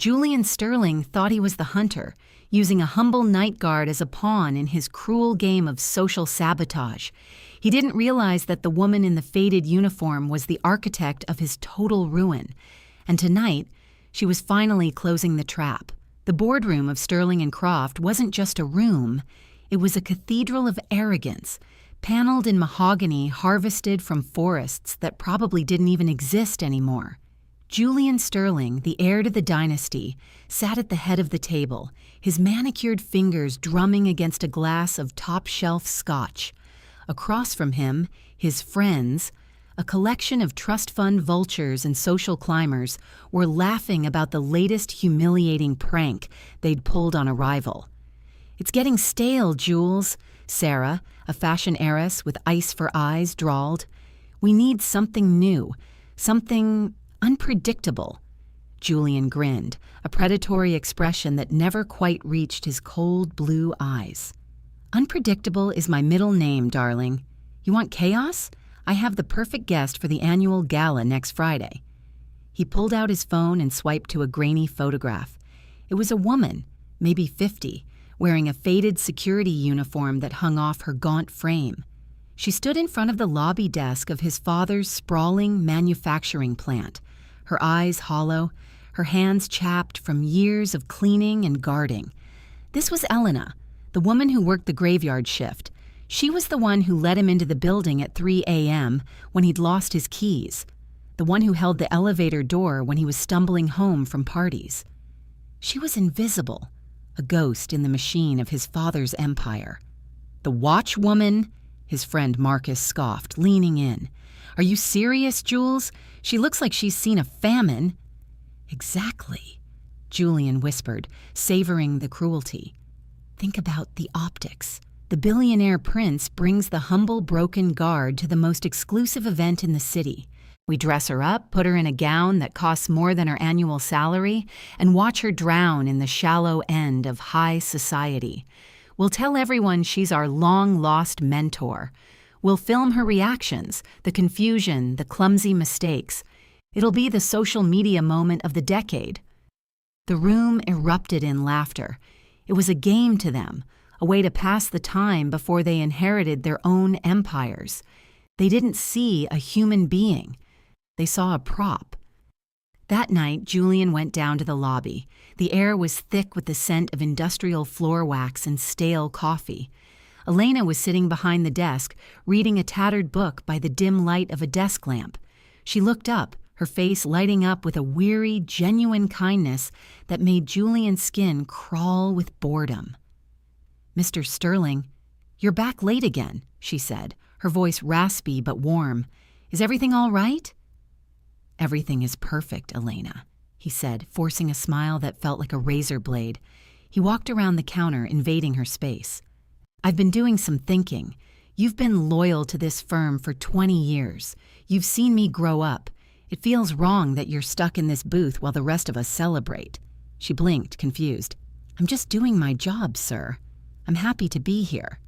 Julian Sterling thought he was the hunter, using a humble night guard as a pawn in his cruel game of social sabotage. He didn't realize that the woman in the faded uniform was the architect of his total ruin. And tonight, she was finally closing the trap. The boardroom of Sterling and Croft wasn't just a room, it was a cathedral of arrogance, paneled in mahogany harvested from forests that probably didn't even exist anymore. Julian Sterling, the heir to the dynasty, sat at the head of the table, his manicured fingers drumming against a glass of top-shelf scotch. Across from him, his friends, a collection of trust fund vultures and social climbers, were laughing about the latest humiliating prank they'd pulled on a rival. "It's getting stale, Jules," Sarah, a fashion heiress with ice for eyes, drawled. "We need something new, something unpredictable." Julian grinned, a predatory expression that never quite reached his cold blue eyes. "Unpredictable is my middle name, darling. You want chaos? I have the perfect guest for the annual gala next Friday." He pulled out his phone and swiped to a grainy photograph. It was a woman, maybe 50, wearing a faded security uniform that hung off her gaunt frame. She stood in front of the lobby desk of his father's sprawling manufacturing plant, her eyes hollow, her hands chapped from years of cleaning and guarding. This was Elena, the woman who worked the graveyard shift. She was the one who let him into the building at 3 a.m. when he'd lost his keys, the one who held the elevator door when he was stumbling home from parties. She was invisible, a ghost in the machine of his father's empire. "The watchwoman?" his friend Marcus scoffed, leaning in. "Are you serious, Jules? She looks like she's seen a famine." "Exactly," Julian whispered, savoring the cruelty. "Think about the optics. The billionaire prince brings the humble broken guard to the most exclusive event in the city. We dress her up, put her in a gown that costs more than her annual salary, and watch her drown in the shallow end of high society. We'll tell everyone she's our long-lost mentor. We'll film her reactions, the confusion, the clumsy mistakes. It'll be the social media moment of the decade." The room erupted in laughter. It was a game to them, a way to pass the time before they inherited their own empires. They didn't see a human being. They saw a prop. That night, Julian went down to the lobby. The air was thick with the scent of industrial floor wax and stale coffee. Elena was sitting behind the desk, reading a tattered book by the dim light of a desk lamp. She looked up, her face lighting up with a weary, genuine kindness that made Julian's skin crawl with boredom. "Mr. Sterling, you're back late again," she said, her voice raspy but warm. "Is everything all right?" "Everything is perfect, Elena," he said, forcing a smile that felt like a razor blade. He walked around the counter, invading her space. "I've been doing some thinking. You've been loyal to this firm for 20 years. You've seen me grow up. It feels wrong that you're stuck in this booth while the rest of us celebrate." She blinked, confused. "I'm just doing my job, sir. I'm happy to be here."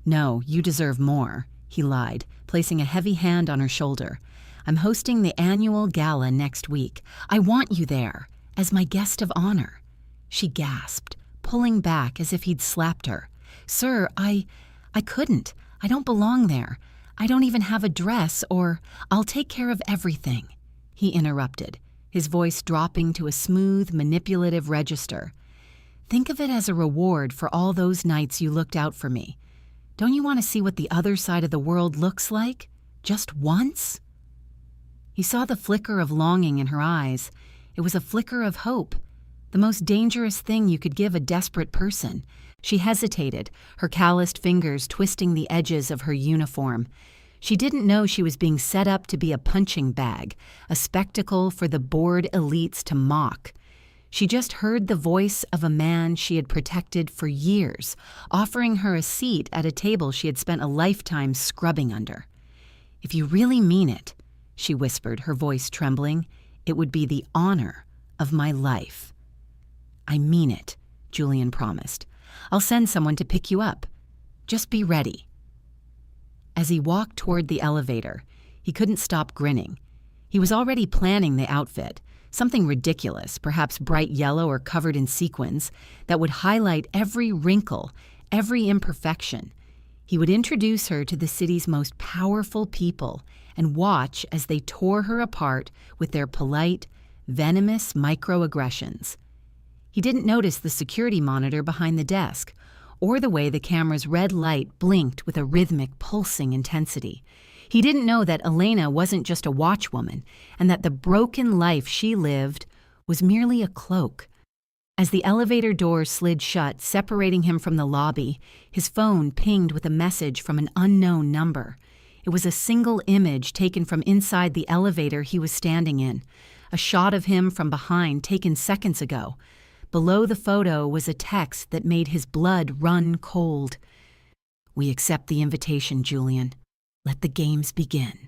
"No, you deserve more," he lied, placing a heavy hand on her shoulder. "I'm hosting the annual gala next week. I want you there, as my guest of honor." She gasped, pulling back as if he'd slapped her. "Sir, I couldn't. I don't belong there. I don't even have a dress or I'll take care of everything," he interrupted, his voice dropping to a smooth, manipulative register. "Think of it as a reward for all those nights you looked out for me. Don't you want to see what the other side of the world looks like? Just once?" He saw the flicker of longing in her eyes. It was a flicker of hope, the most dangerous thing you could give a desperate person. She hesitated, her calloused fingers twisting the edges of her uniform. She didn't know she was being set up to be a punching bag, a spectacle for the bored elites to mock. She just heard the voice of a man she had protected for years, offering her a seat at a table she had spent a lifetime scrubbing under. "If you really mean it," she whispered, her voice trembling, "it would be the honor of my life." "I mean it," Julian promised. "I'll send someone to pick you up. Just be ready." As he walked toward the elevator, he couldn't stop grinning. He was already planning the outfit, something ridiculous, perhaps bright yellow or covered in sequins, that would highlight every wrinkle, every imperfection. He would introduce her to the city's most powerful people and watch as they tore her apart with their polite, venomous microaggressions. He didn't notice the security monitor behind the desk, or the way the camera's red light blinked with a rhythmic, pulsing intensity. He didn't know that Elena wasn't just a watchwoman, and that the broken life she lived was merely a cloak. As the elevator doors slid shut, separating him from the lobby, his phone pinged with a message from an unknown number. It was a single image taken from inside the elevator he was standing in, a shot of him from behind taken seconds ago. Below the photo was a text that made his blood run cold. "We accept the invitation, Julian. Let the games begin."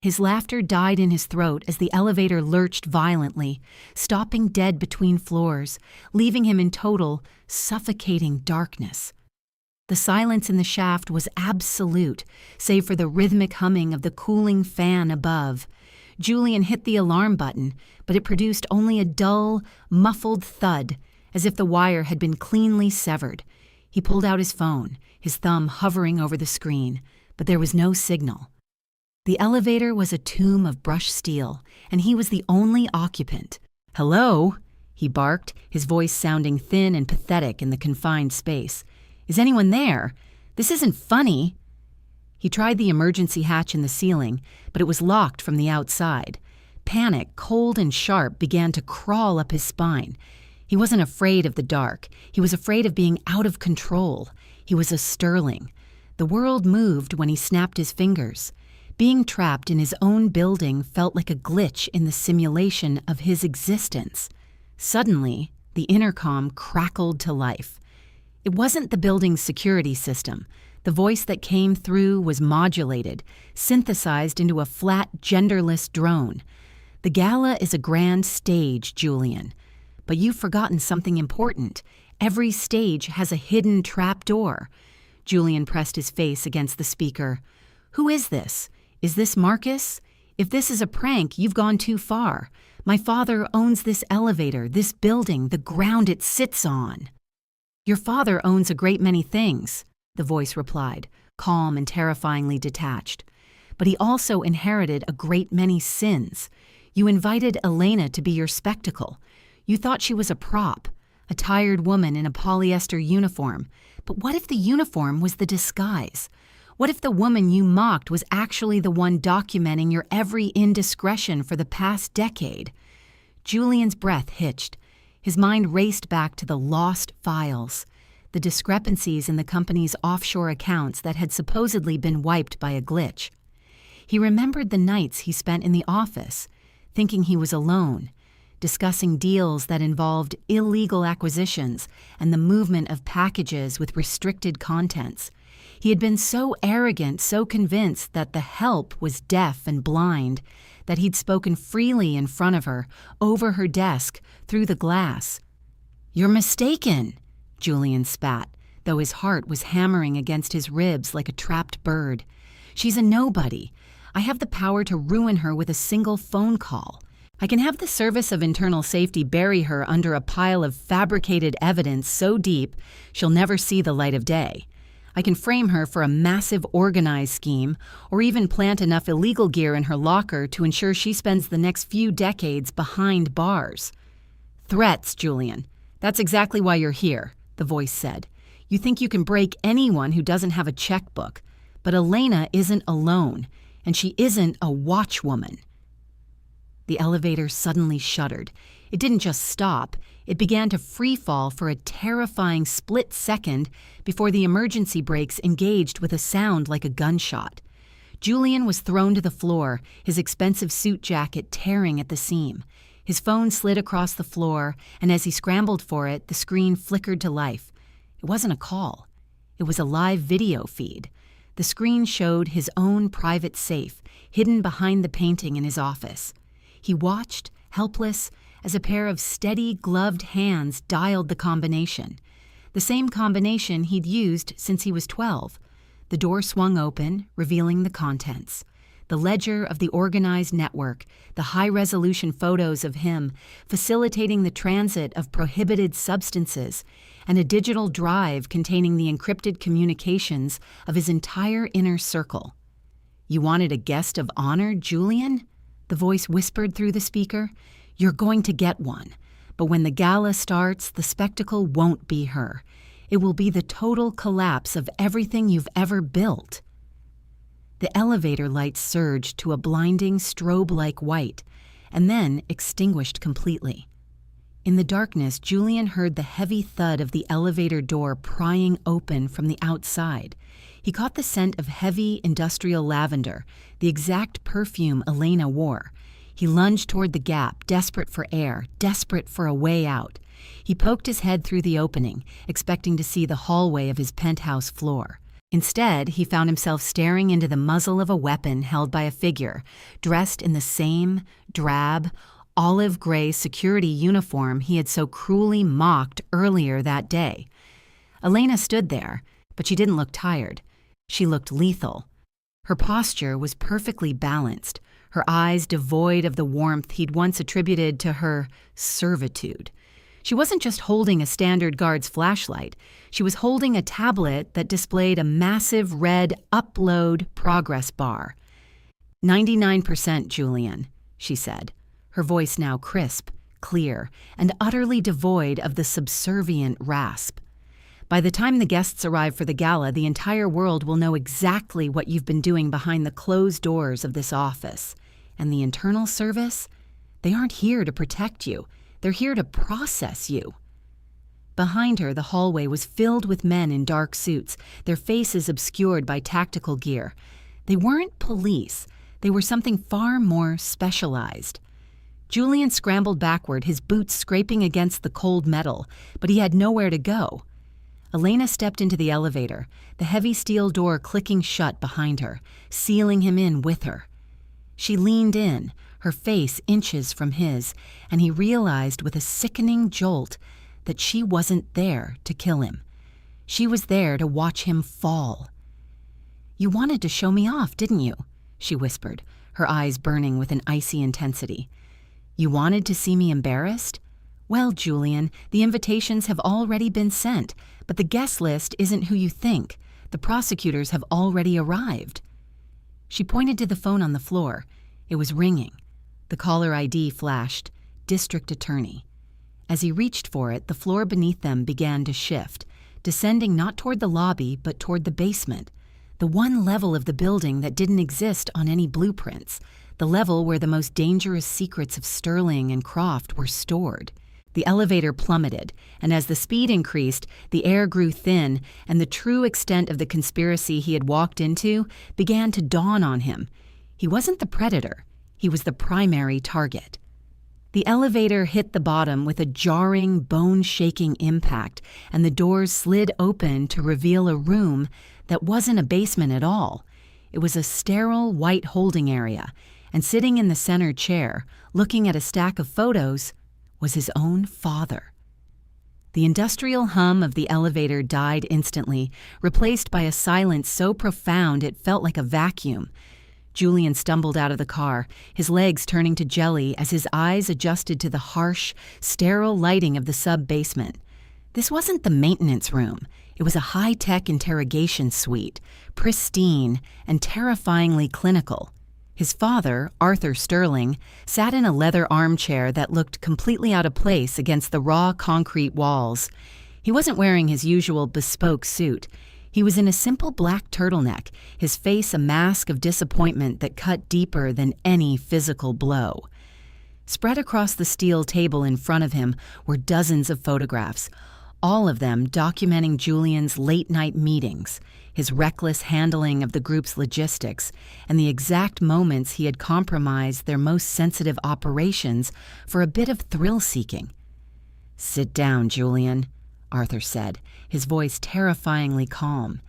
His laughter died in his throat as the elevator lurched violently, stopping dead between floors, leaving him in total, suffocating darkness. The silence in the shaft was absolute, save for the rhythmic humming of the cooling fan above. Julian hit the alarm button, but it produced only a dull, muffled thud, as if the wire had been cleanly severed. He pulled out his phone, his thumb hovering over the screen, but there was no signal. The elevator was a tomb of brushed steel, and he was the only occupant. "Hello?" he barked, his voice sounding thin and pathetic in the confined space. "Is anyone there? This isn't funny." He tried the emergency hatch in the ceiling, but it was locked from the outside. Panic, cold and sharp, began to crawl up his spine. He wasn't afraid of the dark. He was afraid of being out of control. He was a Sterling. The world moved when he snapped his fingers. Being trapped in his own building felt like a glitch in the simulation of his existence. Suddenly, the intercom crackled to life. It wasn't the building's security system. The voice that came through was modulated, synthesized into a flat, genderless drone. "The gala is a grand stage, Julian. But you've forgotten something important. Every stage has a hidden trapdoor." Julian pressed his face against the speaker. "Who is this? Is this Marcus? If this is a prank, you've gone too far. My father owns this elevator, this building, the ground it sits on." "Your father owns a great many things," the voice replied, calm and terrifyingly detached. "But he also inherited a great many sins. You invited Elena to be your spectacle. You thought she was a prop, a tired woman in a polyester uniform. But what if the uniform was the disguise? What if the woman you mocked was actually the one documenting your every indiscretion for the past decade?" Julian's breath hitched. His mind raced back to the lost files, the discrepancies in the company's offshore accounts that had supposedly been wiped by a glitch. He remembered the nights he spent in the office, thinking he was alone, discussing deals that involved illegal acquisitions and the movement of packages with restricted contents. He had been so arrogant, so convinced that the help was deaf and blind, that he'd spoken freely in front of her, over her desk, through the glass. "You're mistaken," Julian spat, though his heart was hammering against his ribs like a trapped bird. "She's a nobody. I have the power to ruin her with a single phone call. I can have the Service of Internal Safety bury her under a pile of fabricated evidence so deep she'll never see the light of day. I can frame her for a massive organized scheme, or even plant enough illegal gear in her locker to ensure she spends the next few decades behind bars." "Threats, Julian. That's exactly why you're here," the voice said. "You think you can break anyone who doesn't have a checkbook. But Elena isn't alone, and she isn't a watchwoman." The elevator suddenly shuddered. It didn't just stop. It began to free fall for a terrifying split second before the emergency brakes engaged with a sound like a gunshot. Julian was thrown to the floor, his expensive suit jacket tearing at the seam. His phone slid across the floor, and as he scrambled for it, the screen flickered to life. It wasn't a call. It was a live video feed. The screen showed his own private safe, hidden behind the painting in his office. He watched, helpless, as a pair of steady, gloved hands dialed the combination. The same combination he'd used since he was 12. The door swung open, revealing the contents. the ledger of the organized network, the high-resolution photos of him facilitating the transit of prohibited substances, and a digital drive containing the encrypted communications of his entire inner circle. "You wanted a guest of honor, Julian?" the voice whispered through the speaker. "You're going to get one. But when the gala starts, the spectacle won't be her. It will be the total collapse of everything you've ever built." The elevator lights surged to a blinding strobe-like white, and then extinguished completely. In the darkness, Julian heard the heavy thud of the elevator door prying open from the outside. He caught the scent of heavy industrial lavender, the exact perfume Elena wore. He lunged toward the gap, desperate for air, desperate for a way out. He poked his head through the opening, expecting to see the hallway of his penthouse floor. Instead, he found himself staring into the muzzle of a weapon held by a figure, dressed in the same drab, olive-gray security uniform he had so cruelly mocked earlier that day. Elena stood there, but she didn't look tired. She looked lethal. Her posture was perfectly balanced, her eyes devoid of the warmth he'd once attributed to her servitude. She wasn't just holding a standard guard's flashlight. She was holding a tablet that displayed a massive red upload progress bar. 99%, Julian, she said, her voice now crisp, clear, and utterly devoid of the subservient rasp. "By the time the guests arrive for the gala, the entire world will know exactly what you've been doing behind the closed doors of this office. And the internal service? They aren't here to protect you. They're here to process you." Behind her, the hallway was filled with men in dark suits, their faces obscured by tactical gear. They weren't police. They were something far more specialized. Julian scrambled backward, his boots scraping against the cold metal, but he had nowhere to go. Elena stepped into the elevator, the heavy steel door clicking shut behind her, sealing him in with her. She leaned in, her face inches from his, and he realized with a sickening jolt that she wasn't there to kill him. She was there to watch him fall. "You wanted to show me off, didn't you?" she whispered, her eyes burning with an icy intensity. "You wanted to see me embarrassed? Well, Julian, the invitations have already been sent, but the guest list isn't who you think. The prosecutors have already arrived." She pointed to the phone on the floor. It was ringing. The caller ID flashed, District Attorney. As he reached for it, the floor beneath them began to shift, descending not toward the lobby, but toward the basement, the one level of the building that didn't exist on any blueprints, the level where the most dangerous secrets of Sterling and Croft were stored. The elevator plummeted, and as the speed increased, the air grew thin, and the true extent of the conspiracy he had walked into began to dawn on him. He wasn't the predator. He was the primary target. The elevator hit the bottom with a jarring, bone-shaking impact, and the doors slid open to reveal a room that wasn't a basement at all. It was a sterile, white holding area, and sitting in the center chair, looking at a stack of photos, was his own father. The industrial hum of the elevator died instantly, replaced by a silence so profound it felt like a vacuum. Julian stumbled out of the car, his legs turning to jelly as his eyes adjusted to the harsh, sterile lighting of the sub-basement. This wasn't the maintenance room. It was a high-tech interrogation suite, pristine and terrifyingly clinical. His father, Arthur Sterling, sat in a leather armchair that looked completely out of place against the raw concrete walls. He wasn't wearing his usual bespoke suit. He was in a simple black turtleneck, his face a mask of disappointment that cut deeper than any physical blow. Spread across the steel table in front of him were dozens of photographs, all of them documenting Julian's late-night meetings, his reckless handling of the group's logistics, and the exact moments he had compromised their most sensitive operations for a bit of thrill-seeking. "Sit down, Julian," Arthur said, his voice terrifyingly calm.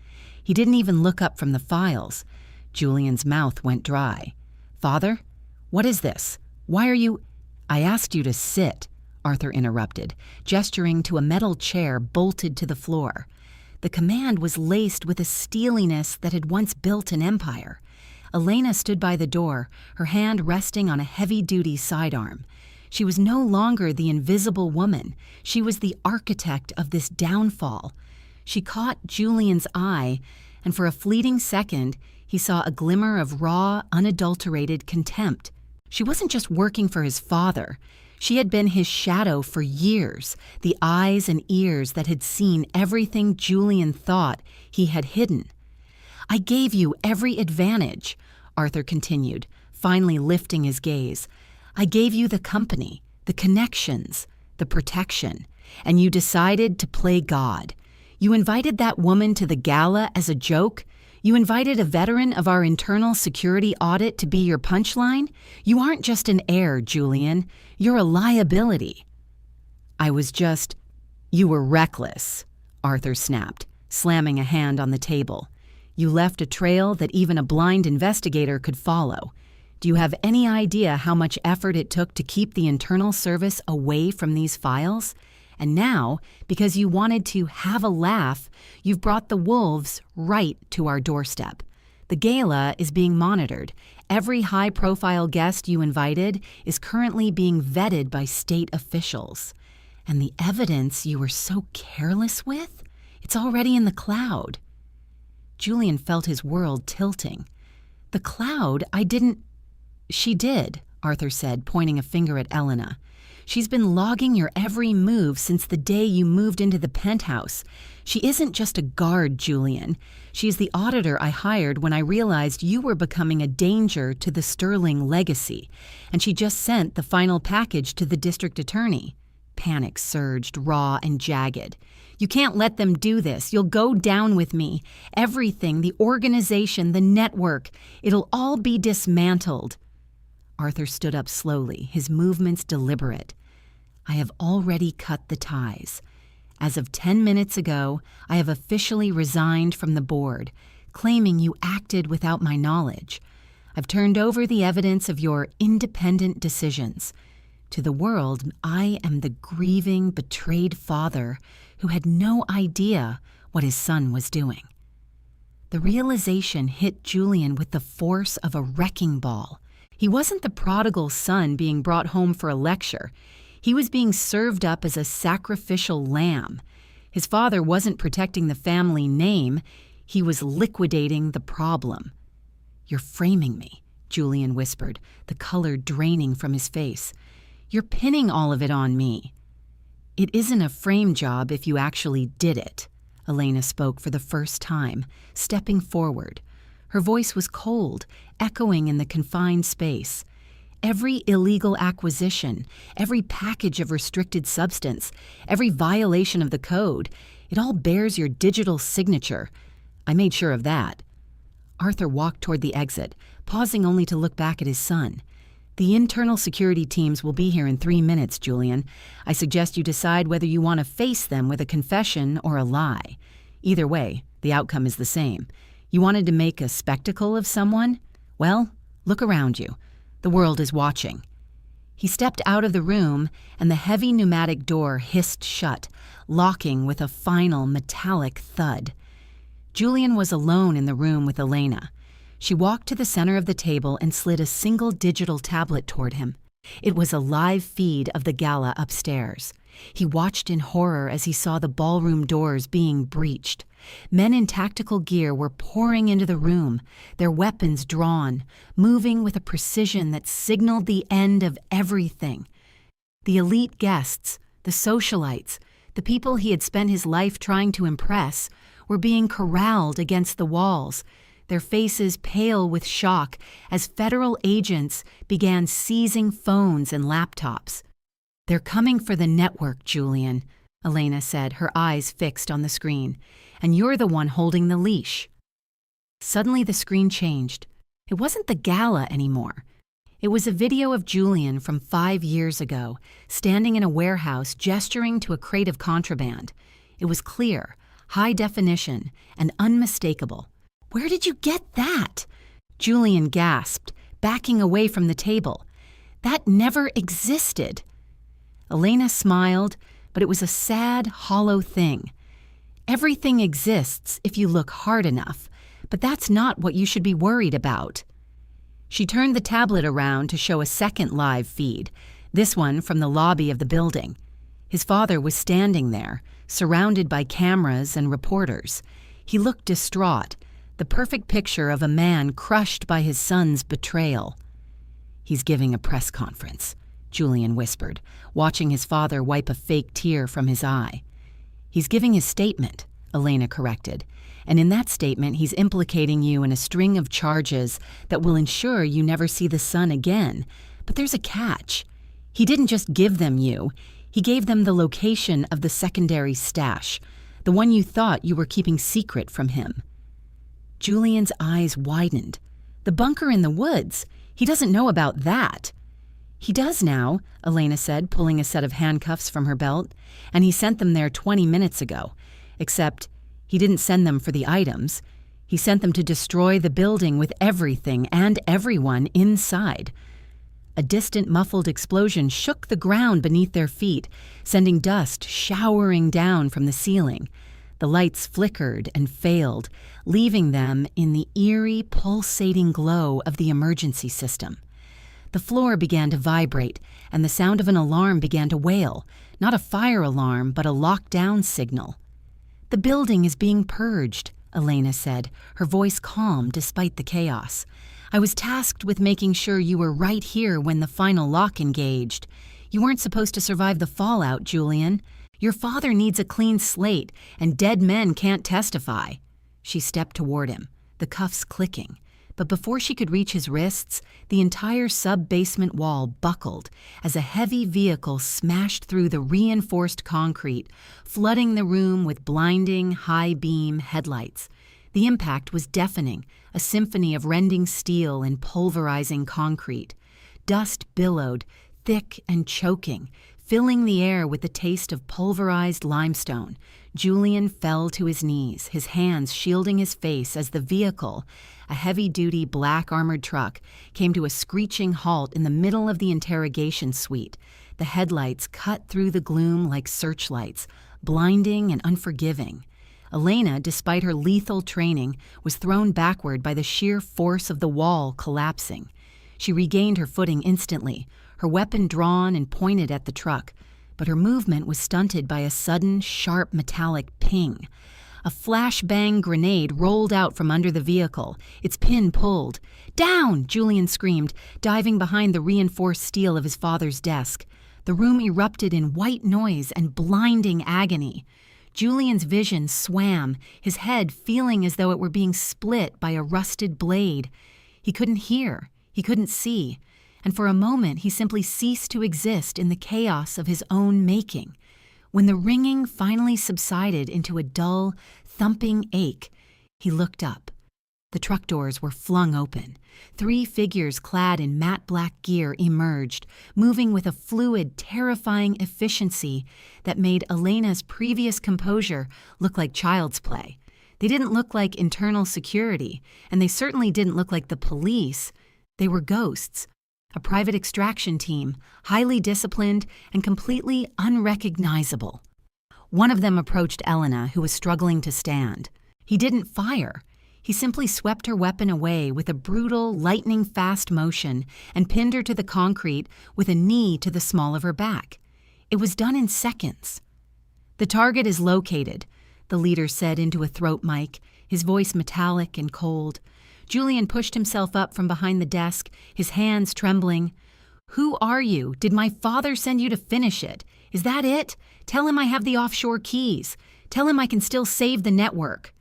He didn't even look up from the files. Julian's mouth went dry. "Father? What is this? Why are you—" "I asked you to sit," Arthur interrupted, gesturing to a metal chair bolted to the floor. The command was laced with a steeliness that had once built an empire. Elena stood by the door, her hand resting on a heavy-duty sidearm. She was no longer the invisible woman. She was the architect of this downfall. She caught Julian's eye, and for a fleeting second, he saw a glimmer of raw, unadulterated contempt. She wasn't just working for his father. She had been his shadow for years, the eyes and ears that had seen everything Julian thought he had hidden. "I gave you every advantage," Arthur continued, finally lifting his gaze. "I gave you the company, the connections, the protection, and you decided to play God. You invited that woman to the gala as a joke. You invited a veteran of our internal security audit to be your punchline. You aren't just an heir, Julian. You're a liability." You were reckless," Arthur snapped, slamming a hand on the table. "You left a trail that even a blind investigator could follow. Do you have any idea how much effort it took to keep the Internal Service away from these files? And now, because you wanted to have a laugh, you've brought the wolves right to our doorstep. The gala is being monitored. Every high-profile guest you invited is currently being vetted by state officials. And the evidence you were so careless with? It's already in the cloud." Julian felt his world tilting. "The cloud? She did," Arthur said, pointing a finger at Elena. "She's been logging your every move since the day you moved into the penthouse. She isn't just a guard, Julian. She's the auditor I hired when I realized you were becoming a danger to the Sterling legacy, and she just sent the final package to the district attorney." Panic surged, raw and jagged. "You can't let them do this. You'll go down with me. Everything, the organization, the network, it'll all be dismantled." Arthur stood up slowly, his movements deliberate. "I have already cut the ties. As of 10 minutes ago, I have officially resigned from the board, claiming you acted without my knowledge. I've turned over the evidence of your independent decisions. To the world, I am the grieving, betrayed father who had no idea what his son was doing." The realization hit Julian with the force of a wrecking ball. He wasn't the prodigal son being brought home for a lecture. He was being served up as a sacrificial lamb. His father wasn't protecting the family name. He was liquidating the problem. "You're framing me," Julian whispered, the color draining from his face. "You're pinning all of it on me." "It isn't a frame job if you actually did it," Elena spoke for the first time, stepping forward. Her voice was cold, echoing in the confined space. "Every illegal acquisition, every package of restricted substance, every violation of the code, it all bears your digital signature. I made sure of that." Arthur walked toward the exit, pausing only to look back at his son. "The internal security teams will be here in 3 minutes, Julian. I suggest you decide whether you want to face them with a confession or a lie. Either way, the outcome is the same. You wanted to make a spectacle of someone? Well, look around you. The world is watching." He stepped out of the room, and the heavy pneumatic door hissed shut, locking with a final metallic thud. Julian was alone in the room with Elena. She walked to the center of the table and slid a single digital tablet toward him. It was a live feed of the gala upstairs. He watched in horror as he saw the ballroom doors being breached. Men in tactical gear were pouring into the room, their weapons drawn, moving with a precision that signaled the end of everything. The elite guests, the socialites, the people he had spent his life trying to impress, were being corralled against the walls, their faces pale with shock as federal agents began seizing phones and laptops. "They're coming for the network, Julian," Elena said, her eyes fixed on the screen. "And you're the one holding the leash." Suddenly the screen changed. It wasn't the gala anymore. It was a video of Julian from 5 years ago, standing in a warehouse gesturing to a crate of contraband. It was clear, high definition, and unmistakable. "Where did you get that?" Julian gasped, backing away from the table. "That never existed." Elena smiled, but it was a sad, hollow thing. "Everything exists if you look hard enough, but that's not what you should be worried about." She turned the tablet around to show a second live feed, this one from the lobby of the building. His father was standing there, surrounded by cameras and reporters. He looked distraught, the perfect picture of a man crushed by his son's betrayal. "He's giving a press conference," Julian whispered, watching his father wipe a fake tear from his eye. "He's giving his statement," Elena corrected, "and in that statement he's implicating you in a string of charges that will ensure you never see the sun again. But there's a catch. He didn't just give them you. He gave them the location of the secondary stash, the one you thought you were keeping secret from him." Julian's eyes widened. "The bunker in the woods. He doesn't know about that." "He does now," Elena said, pulling a set of handcuffs from her belt, "and he sent them there 20 minutes ago. Except he didn't send them for the items. He sent them to destroy the building with everything and everyone inside." A distant muffled explosion shook the ground beneath their feet, sending dust showering down from the ceiling. The lights flickered and failed, leaving them in the eerie, pulsating glow of the emergency system. The floor began to vibrate, and the sound of an alarm began to wail, not a fire alarm, but a lockdown signal. "The building is being purged," Elena said, her voice calm despite the chaos. "I was tasked with making sure you were right here when the final lock engaged. You weren't supposed to survive the fallout, Julian. Your father needs a clean slate, and dead men can't testify." She stepped toward him, the cuffs clicking. But before she could reach his wrists, the entire sub-basement wall buckled as a heavy vehicle smashed through the reinforced concrete, flooding the room with blinding, high-beam headlights. The impact was deafening, a symphony of rending steel and pulverizing concrete. Dust billowed, thick and choking, filling the air with the taste of pulverized limestone. Julian fell to his knees, his hands shielding his face as the vehicle, a heavy-duty black armored truck, came to a screeching halt in the middle of the interrogation suite. The headlights cut through the gloom like searchlights, blinding and unforgiving. Elena, despite her lethal training, was thrown backward by the sheer force of the wall collapsing. She regained her footing instantly, her weapon drawn and pointed at the truck, but her movement was stunted by a sudden, sharp metallic ping. A flashbang grenade rolled out from under the vehicle, its pin pulled. "Down!" Julian screamed, diving behind the reinforced steel of his father's desk. The room erupted in white noise and blinding agony. Julian's vision swam, his head feeling as though it were being split by a rusted blade. He couldn't hear, he couldn't see, and for a moment he simply ceased to exist in the chaos of his own making. When the ringing finally subsided into a dull, thumping ache, he looked up. The truck doors were flung open. 3 figures clad in matte black gear emerged, moving with a fluid, terrifying efficiency that made Elena's previous composure look like child's play. They didn't look like internal security, and they certainly didn't look like the police. They were ghosts. A private extraction team, highly disciplined and completely unrecognizable. One of them approached Elena, who was struggling to stand. He didn't fire. He simply swept her weapon away with a brutal, lightning-fast motion and pinned her to the concrete with a knee to the small of her back. It was done in seconds. "The target is located," the leader said into a throat mic, his voice metallic and cold. Julian pushed himself up from behind the desk, his hands trembling. "Who are you? Did my father send you to finish it? Is that it? Tell him I have the offshore keys. Tell him I can still save the network."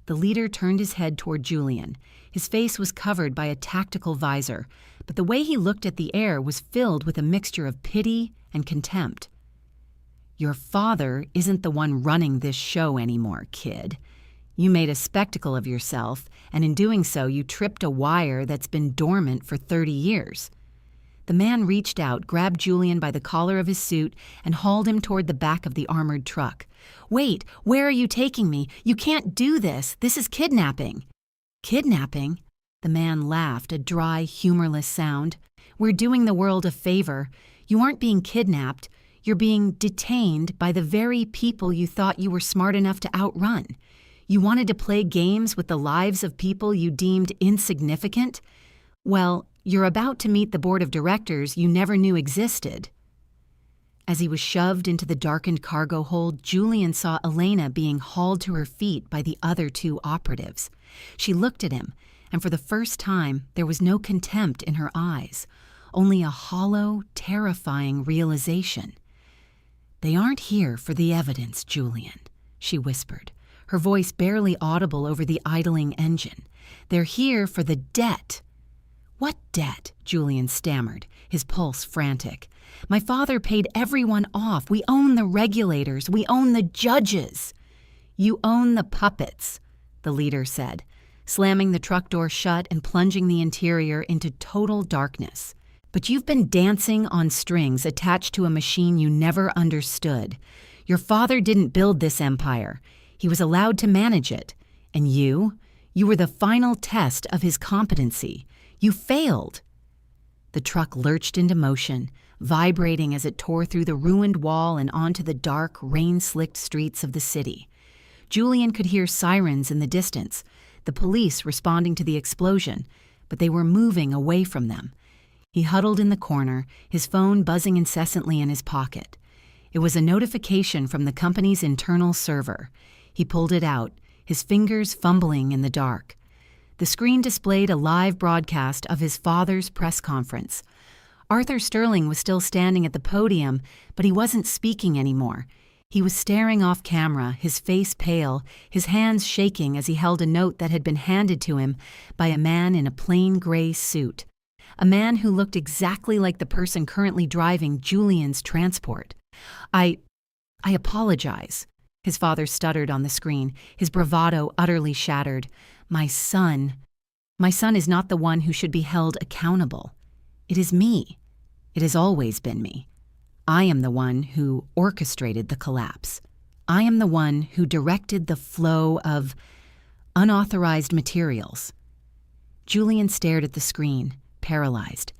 The leader turned his head toward Julian. His face was covered by a tactical visor, but the way he looked at the air was filled with a mixture of pity and contempt. "Your father isn't the one running this show anymore, kid. You made a spectacle of yourself, and in doing so you tripped a wire that's been dormant for 30 years. The man reached out, grabbed Julian by the collar of his suit, and hauled him toward the back of the armored truck. "Wait, where are you taking me? You can't do this. This is kidnapping." "Kidnapping?" The man laughed, a dry, humorless sound. "We're doing the world a favor. You aren't being kidnapped. You're being detained by the very people you thought you were smart enough to outrun. You wanted to play games with the lives of people you deemed insignificant? Well, you're about to meet the board of directors you never knew existed. As he was shoved into the darkened cargo hold, Julian saw Elena being hauled to her feet by the other two operatives. She looked at him, and for the first time, there was no contempt in her eyes, only a hollow, terrifying realization. "They aren't here for the evidence, Julian," she whispered, her voice barely audible over the idling engine. "They're here for the debt." "What debt?" Julian stammered, his pulse frantic. "My father paid everyone off. We own the regulators. We own the judges." "You own the puppets," the leader said, slamming the truck door shut and plunging the interior into total darkness. "But you've been dancing on strings attached to a machine you never understood. Your father didn't build this empire. He was allowed to manage it. And you were the final test of his competency. You failed." The truck lurched into motion, vibrating as it tore through the ruined wall and onto the dark, rain-slicked streets of the city. Julian could hear sirens in the distance, the police responding to the explosion, but they were moving away from them. He huddled in the corner, his phone buzzing incessantly in his pocket. It was a notification from the company's internal server. He pulled it out, his fingers fumbling in the dark. The screen displayed a live broadcast of his father's press conference. Arthur Sterling was still standing at the podium, but he wasn't speaking anymore. He was staring off camera, his face pale, his hands shaking as he held a note that had been handed to him by a man in a plain gray suit. A man who looked exactly like the person currently driving Julian's transport. I apologize," his father stuttered on the screen, his bravado utterly shattered. My son is not the one who should be held accountable. It is me. It has always been me. I am the one who orchestrated the collapse. I am the one who directed the flow of unauthorized materials." Julian stared at the screen, paralyzed.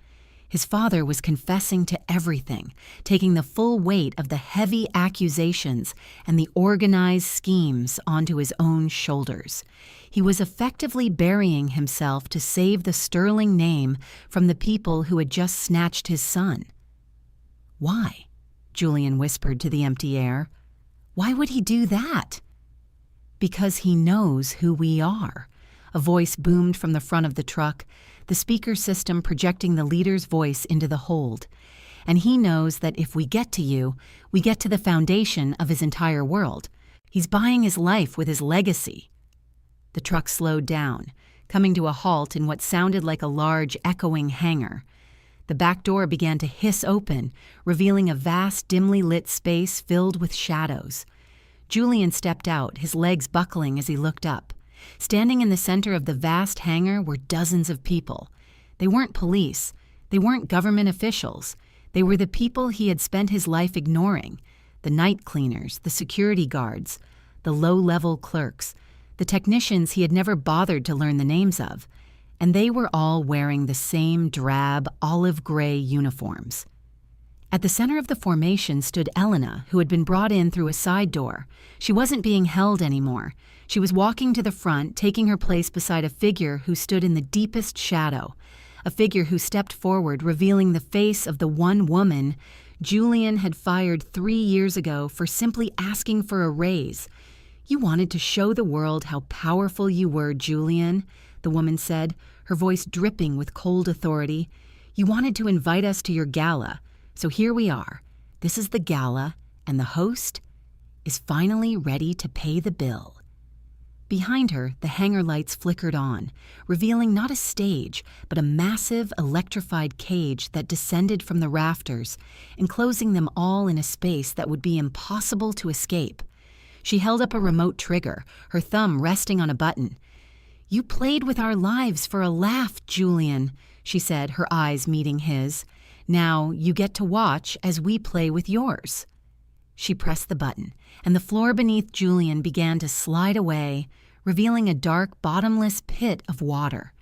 His father was confessing to everything, taking the full weight of the heavy accusations and the organized schemes onto his own shoulders. He was effectively burying himself to save the sterling name from the people who had just snatched his son. "Why?" Julian whispered to the empty air. "Why would he do that?" "Because he knows who we are," a voice boomed from the front of the truck, the speaker system projecting the leader's voice into the hold. "And he knows that if we get to you, we get to the foundation of his entire world. He's buying his life with his legacy." The truck slowed down, coming to a halt in what sounded like a large, echoing hangar. The back door began to hiss open, revealing a vast, dimly lit space filled with shadows. Julian stepped out, his legs buckling as he looked up. Standing in the center of the vast hangar were dozens of people. They weren't police. They weren't government officials. They were the people he had spent his life ignoring. The night cleaners, the security guards, the low-level clerks, the technicians he had never bothered to learn the names of. And they were all wearing the same drab, olive-gray uniforms. At the center of the formation stood Elena, who had been brought in through a side door. She wasn't being held anymore. She was walking to the front, taking her place beside a figure who stood in the deepest shadow, a figure who stepped forward, revealing the face of the one woman Julian had fired 3 years ago for simply asking for a raise. "You wanted to show the world how powerful you were, Julian," the woman said, her voice dripping with cold authority. "You wanted to invite us to your gala, so here we are. This is the gala, and the host is finally ready to pay the bill." Behind her, the hangar lights flickered on, revealing not a stage, but a massive electrified cage that descended from the rafters, enclosing them all in a space that would be impossible to escape. She held up a remote trigger, her thumb resting on a button. "You played with our lives for a laugh, Julian," she said, her eyes meeting his. "Now you get to watch as we play with yours." She pressed the button, and the floor beneath Julian began to slide away, revealing a dark, bottomless pit of water.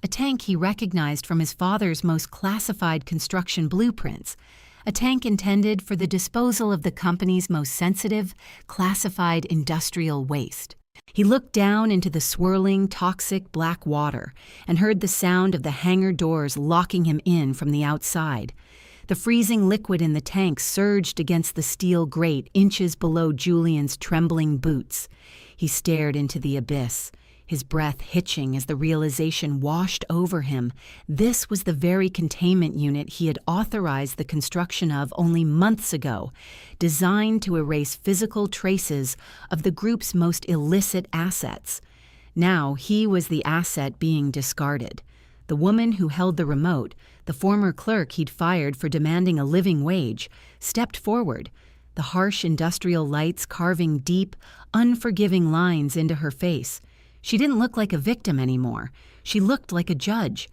A tank he recognized from his father's most classified construction blueprints, a tank intended for the disposal of the company's most sensitive, classified industrial waste. He looked down into the swirling, toxic black water and heard the sound of the hangar doors locking him in from the outside. The freezing liquid in the tank surged against the steel grate inches below Julian's trembling boots. He stared into the abyss, his breath hitching as the realization washed over him. This was the very containment unit he had authorized the construction of only months ago, designed to erase physical traces of the group's most illicit assets. Now he was the asset being discarded. The woman who held the remote, the former clerk he'd fired for demanding a living wage, stepped forward, the harsh industrial lights carving deep, unforgiving lines into her face. She didn't look like a victim anymore. She looked like a judge.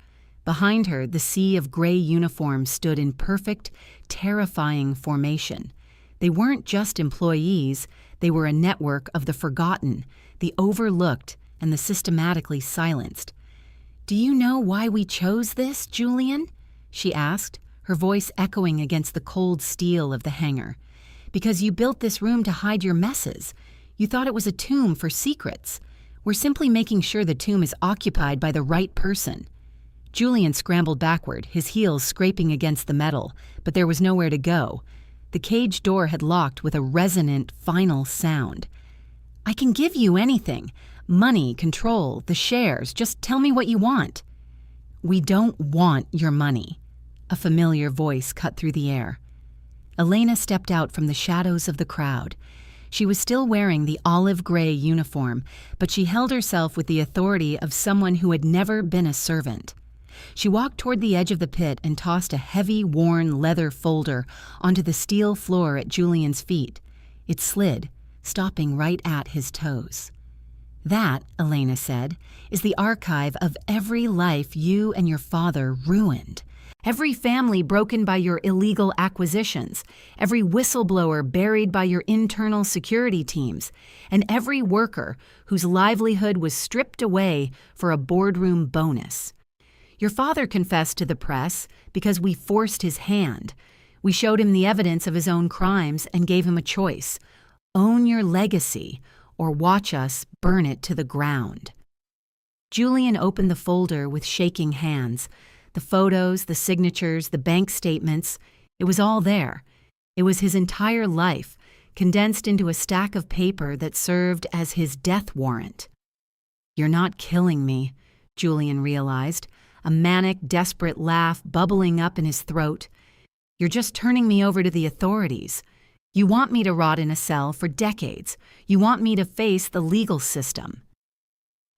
Behind her, the sea of gray uniforms stood in perfect, terrifying formation. They weren't just employees, they were a network of the forgotten, the overlooked, and the systematically silenced. "Do you know why we chose this, Julian?" she asked, her voice echoing against the cold steel of the hangar. "Because you built this room to hide your messes. You thought it was a tomb for secrets. We're simply making sure the tomb is occupied by the right person." Julian scrambled backward, his heels scraping against the metal, but there was nowhere to go. The cage door had locked with a resonant, final sound. "I can give you anything. Money, control, the shares. Just tell me what you want." "We don't want your money." A familiar voice cut through the air. Elena stepped out from the shadows of the crowd. She was still wearing the olive gray uniform, but she held herself with the authority of someone who had never been a servant. She walked toward the edge of the pit and tossed a heavy, worn leather folder onto the steel floor at Julian's feet. It slid, stopping right at his toes. "That," Elena said, "is the archive of every life you and your father ruined. Every family broken by your illegal acquisitions, every whistleblower buried by your internal security teams, and every worker whose livelihood was stripped away for a boardroom bonus. Your father confessed to the press because we forced his hand. We showed him the evidence of his own crimes and gave him a choice: own your legacy or watch us burn it to the ground." Julian opened the folder with shaking hands. The photos, the signatures, the bank statements, it was all there. It was his entire life, condensed into a stack of paper that served as his death warrant. "You're not killing me," Julian realized, a manic, desperate laugh bubbling up in his throat. "You're just turning me over to the authorities. You want me to rot in a cell for decades. You want me to face the legal system."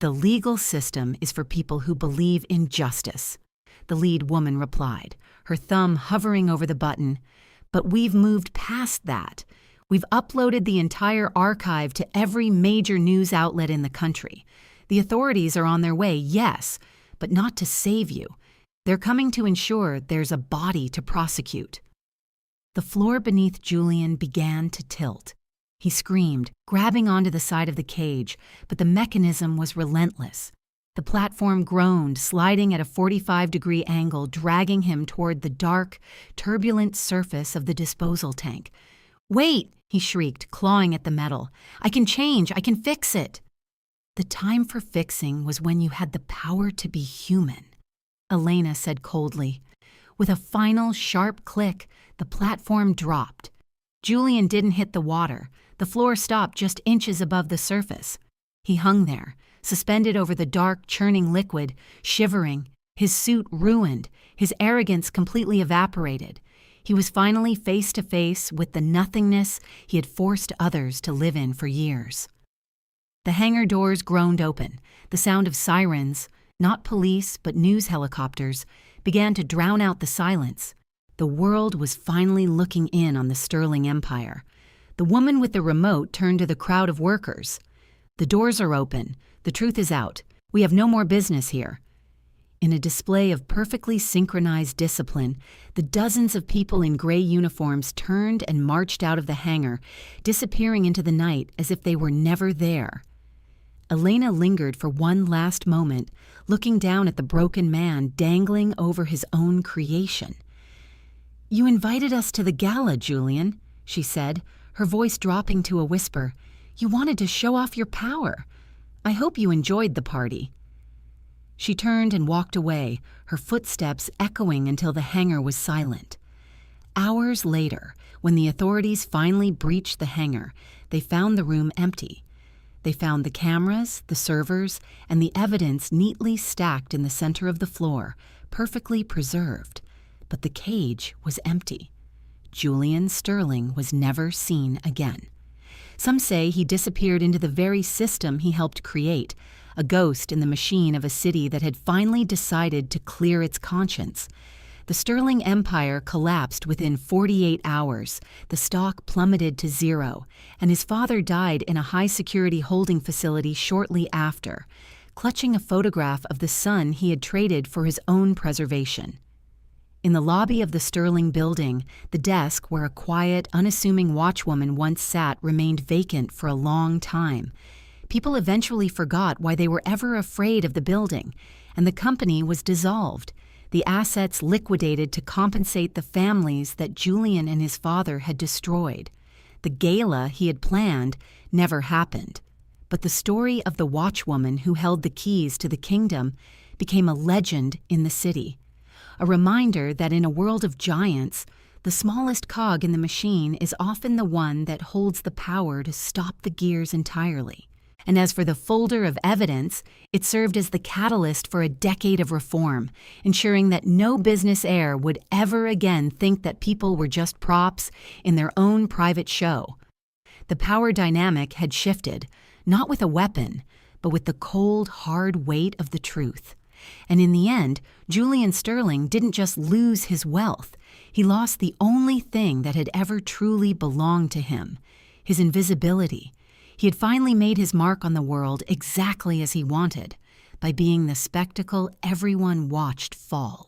"The legal system is for people who believe in justice," the lead woman replied, her thumb hovering over the button. "But we've moved past that. We've uploaded the entire archive to every major news outlet in the country. The authorities are on their way, yes, but not to save you. They're coming to ensure there's a body to prosecute." The floor beneath Julian began to tilt. He screamed, grabbing onto the side of the cage, but the mechanism was relentless. The platform groaned, sliding at a 45-degree angle, dragging him toward the dark, turbulent surface of the disposal tank. "Wait!" he shrieked, clawing at the metal. "I can change! I can fix it!" "The time for fixing was when you had the power to be human," Elena said coldly. With a final, sharp click, the platform dropped. Julian didn't hit the water. The floor stopped just inches above the surface. He hung there, suspended over the dark, churning liquid, shivering, his suit ruined, his arrogance completely evaporated. He was finally face to face with the nothingness he had forced others to live in for years. The hangar doors groaned open. The sound of sirens, not police but news helicopters, began to drown out the silence. The world was finally looking in on the Sterling Empire. The woman with the remote turned to the crowd of workers. "The doors are open. The truth is out. We have no more business here." In a display of perfectly synchronized discipline, the dozens of people in gray uniforms turned and marched out of the hangar, disappearing into the night as if they were never there. Elena lingered for one last moment, looking down at the broken man dangling over his own creation. "You invited us to the gala, Julian," she said, her voice dropping to a whisper. "You wanted to show off your power. I hope you enjoyed the party." She turned and walked away, her footsteps echoing until the hangar was silent. Hours later, when the authorities finally breached the hangar, they found the room empty. They found the cameras, the servers, and the evidence neatly stacked in the center of the floor, perfectly preserved. But the cage was empty. Julian Sterling was never seen again. Some say he disappeared into the very system he helped create, a ghost in the machine of a city that had finally decided to clear its conscience. The Sterling Empire collapsed within 48 hours, the stock plummeted to zero, and his father died in a high-security holding facility shortly after, clutching a photograph of the son he had traded for his own preservation. In the lobby of the Sterling building, the desk where a quiet, unassuming watchwoman once sat remained vacant for a long time. People eventually forgot why they were ever afraid of the building, and the company was dissolved, the assets liquidated to compensate the families that Julian and his father had destroyed. The gala he had planned never happened, but the story of the watchwoman who held the keys to the kingdom became a legend in the city, a reminder that in a world of giants, the smallest cog in the machine is often the one that holds the power to stop the gears entirely. And as for the folder of evidence, it served as the catalyst for a decade of reform, ensuring that no business heir would ever again think that people were just props in their own private show. The power dynamic had shifted, not with a weapon, but with the cold, hard weight of the truth. And in the end, Julian Sterling didn't just lose his wealth. He lost the only thing that had ever truly belonged to him, his invisibility. He had finally made his mark on the world exactly as he wanted, by being the spectacle everyone watched fall.